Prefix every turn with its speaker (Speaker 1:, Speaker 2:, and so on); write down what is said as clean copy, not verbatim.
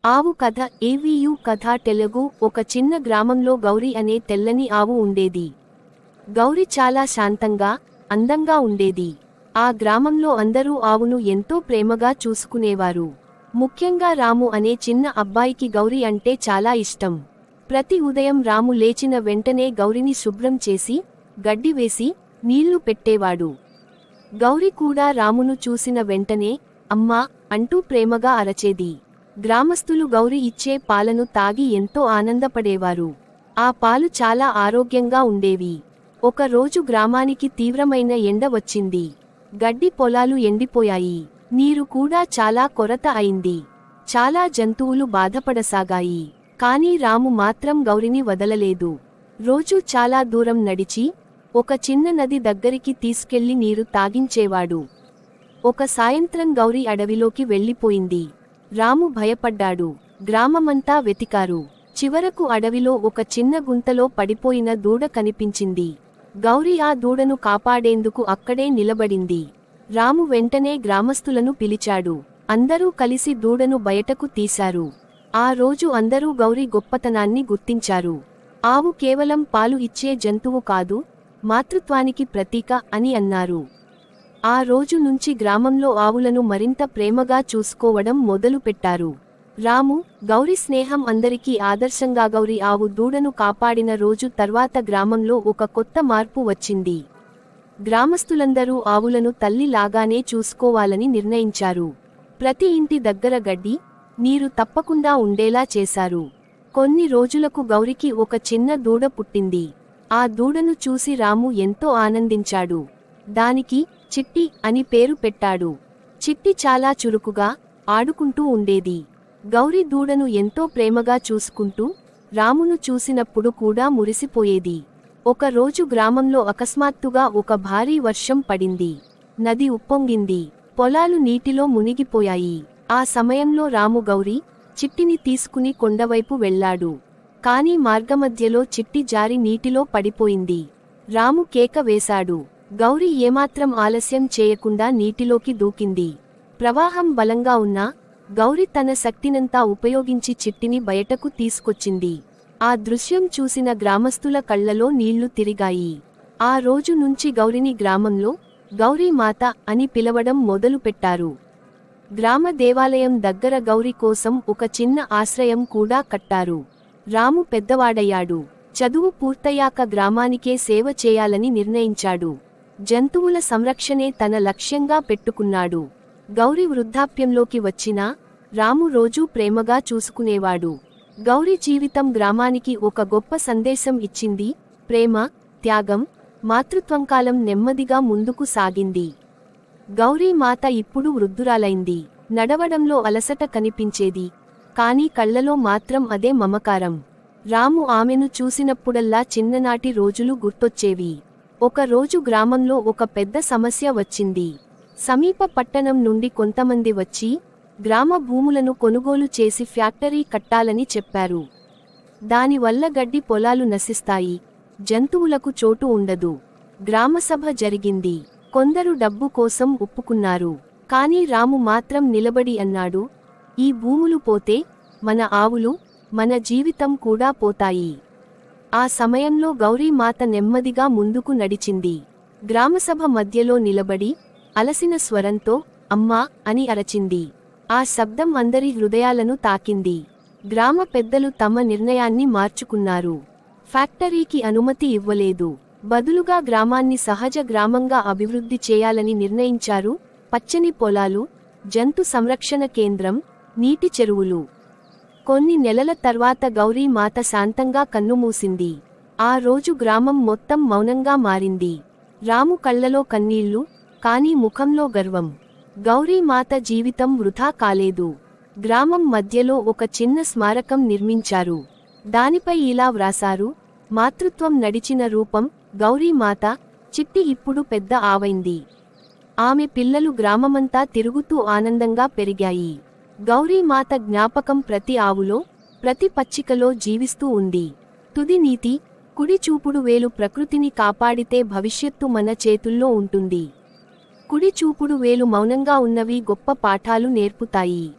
Speaker 1: ఆవు కథ ఏవియు కథ తెలుగు. ఒక చిన్న గ్రామంలో గౌరి అనే తెల్లని ఆవు ఉండేది. గౌరి చాలా శాంతంగా, అందంగా ఉండేది. ఆ గ్రామంలో అందరూ ఆవును ఎంతో ప్రేమగా చూసుకునేవారు. ముఖ్యంగా రాము అనే చిన్న అబ్బాయికి గౌరి అంటే చాలా ఇష్టం. ప్రతి ఉదయం రాము లేచిన వెంటనే గౌరిని శుభ్రం చేసి, గడ్డి వేసి, నీళ్లు పెట్టేవాడు. గౌరి కూడా రామును చూసిన వెంటనే అమ్మా అంటూ ప్రేమగా అరచేది. గ్రామస్తులు గౌరి ఇచ్చే పాలను తాగి ఎంతో ఆనందపడేవారు. ఆ పాలు చాలా ఆరోగ్యంగా ఉండేవి. ఒక రోజు గ్రామానికి తీవ్రమైన ఎండ వచ్చింది. గడ్డి పొలాలు ఎండిపోయాయి. నీరు కూడా చాలా కొరత అయింది. చాలా జంతువులు బాధపడసాగాయి. కానీ రాము మాత్రం గౌరిని వదలలేదు. రోజూ చాలా దూరం నడిచి ఒక చిన్న నది దగ్గరికి తీసుకెళ్లి నీరు తాగించేవాడు. ఒక సాయంత్రం గౌరి అడవిలోకి వెళ్లిపోయింది. రాము భయపడ్డాడు. గ్రామమంతా వెతికారు. చివరకు అడవిలో ఒక చిన్న గుంతలో పడిపోయిన దూడ కనిపించింది. గౌరి ఆ దూడను కాపాడేందుకు అక్కడే నిలబడింది. రాము వెంటనే గ్రామస్తులను పిలిచాడు. అందరూ కలిసి దూడను బయటకు తీశారు. ఆ రోజు అందరూ గౌరి గొప్పతనాన్ని గుర్తించారు. ఆవు కేవలం పాలు ఇచ్చే జంతువు కాదు, మాతృత్వానికి ప్రతీక అని అన్నారు. ఆ రోజు నుంచి గ్రామంలో ఆవులను మరింత ప్రేమగా చూసుకోవడం మొదలుపెట్టారు. రాము, గౌరి స్నేహం అందరికీ ఆదర్శంగా. గౌరి ఆవు దూడను కాపాడిన రోజు తర్వాత గ్రామంలో ఒక కొత్త మార్పు వచ్చింది. గ్రామస్తులందరూ ఆవులను తల్లి లాగానే చూసుకోవాలని నిర్ణయించారు. ప్రతి ఇంటి దగ్గర గడ్డి, నీరు తప్పకుండా ఉండేలా చేశారు. కొన్ని రోజులకు గౌరికి ఒక చిన్న దూడ పుట్టింది. ఆ దూడను చూసి రాము ఎంతో ఆనందించాడు. దానికి చిట్టి అని పేరు పెట్టాడు. చిట్టి చాలా చురుకుగా, ఆడుకుంటూ ఉండేది. గౌరి దూడను ఎంతో ప్రేమగా చూసుకుంటూ రామును చూసినప్పుడు కూడా మురిసిపోయేది. ఒక రోజు గ్రామంలో అకస్మాత్తుగా ఒక భారీ వర్షం పడింది. నది ఉప్పొంగింది. పొలాలు నీటిలో మునిగిపోయాయి. ఆ సమయంలో రాము గౌరి, చిట్టిని తీసుకుని కొండవైపు వెళ్లాడు. కాని మార్గమధ్యలో చిట్టి జారి నీటిలో పడిపోయింది. రాము కేక వేశాడు. గౌరి ఏమాత్రం ఆలస్యం చేయకుండా నీటిలోకి దూకింది. ప్రవాహం బలంగా ఉన్నా గౌరి తన శక్తినంతా ఉపయోగించి చిట్టిని బయటకు తీసుకొచ్చింది. ఆ దృశ్యం చూసిన గ్రామస్తుల కళ్లలో నీళ్లు తిరిగాయి. ఆ రోజు నుంచి గౌరిని గ్రామంలో గౌరీ మాత అని పిలవడం మొదలుపెట్టారు. గ్రామ దేవాలయం దగ్గర గౌరి కోసం ఒక చిన్న ఆశ్రయం కూడా కట్టారు. రాము పెద్దవాడయ్యాడు. చదువు పూర్తయ్యాక గ్రామానికే సేవ చేయాలని నిర్ణయించాడు. జంతువుల సంరక్షణే తన లక్ష్యంగా పెట్టుకున్నాడు. గౌరి వృద్ధాప్యంలోకి వచ్చినా రాము రోజూ ప్రేమగా చూసుకునేవాడు. గౌరి జీవితం గ్రామానికి ఒక గొప్ప సందేశం ఇచ్చింది. ప్రేమ, త్యాగం, మాతృత్వం. కాలం నెమ్మదిగా ముందుకు సాగింది. గౌరీ మాత ఇప్పుడు వృద్ధురాలైంది. నడవడంలో అలసట కనిపించేది. కాని కళ్లలో మాత్రం అదే మమకారం. రాము ఆమెను చూసినప్పుడల్లా చిన్ననాటి రోజులు గుర్తొచ్చేవి. ఒక రోజు గ్రామంలో ఒక పెద్ద సమస్య వచ్చింది. సమీప పట్టణం నుండి కొంతమంది వచ్చి గ్రామ భూములను కొనుగోలు చేసి ఫ్యాక్టరీ కట్టాలని చెప్పారు. దానివల్ల గడ్డి పొలాలు నశిస్తాయి, జంతువులకు చోటు ఉండదు. గ్రామసభ జరిగింది. కొందరు డబ్బు కోసం ఒప్పుకున్నారు. కాని రాము మాత్రం నిలబడి అన్నాడు, ఈ భూములు పోతే మన ఆవులు, మన జీవితం కూడా పోతాయి. ఆ సమయంలో గౌరీ మాత నెమ్మదిగా ముందుకు నడిచింది. గ్రామసభ మధ్యలో నిలబడి అలసిన స్వరంతో అమ్మా అని అరచింది. ఆ శబ్దం అందరి హృదయాలను తాకింది. గ్రామ పెద్దలు తమ నిర్ణయాన్ని మార్చుకున్నారు. ఫ్యాక్టరీకి అనుమతి ఇవ్వలేదు. బదులుగా గ్రామాన్ని సహజ గ్రామంగా అభివృద్ధి చేయాలని నిర్ణయించారు. పచ్చని పొలాలు, జంతు సంరక్షణ కేంద్రం, నీటి చెరువులు. కొన్ని నెలల తర్వాత గౌరీ మాత శాంతంగా కన్నుమూసింది. ఆ రోజు గ్రామం మొత్తం మౌనంగా మారింది. రాము కళ్లలో కన్నీళ్లు, కాని ముఖంలో గర్వం. గౌరీ మాత జీవితం వృథా కాలేదు. గ్రామం మధ్యలో ఒక చిన్న స్మారకం నిర్మించారు. దానిపై ఇలా వ్రాసారు, మాతృత్వం నడిచిన రూపం గౌరీ మాత. చిట్టి ఇప్పుడు పెద్ద ఆవైంది. ఆమె పిల్లలు గ్రామమంతా తిరుగుతూ ఆనందంగా పెరిగాయి. గౌరీ మాత జ్ఞాపకం ప్రతి ఆవులో, ప్రతి పచ్చికలో జీవిస్తూ ఉంది. తుది నీతి, కుడి చూపుడు వేలు ప్రకృతిని కాపాడితే భవిష్యత్తు మన చేతుల్లో ఉంటుంది. కుడి చూపుడు వేలు మౌనంగా ఉన్నవి గొప్ప పాఠాలు నేర్పుతాయి.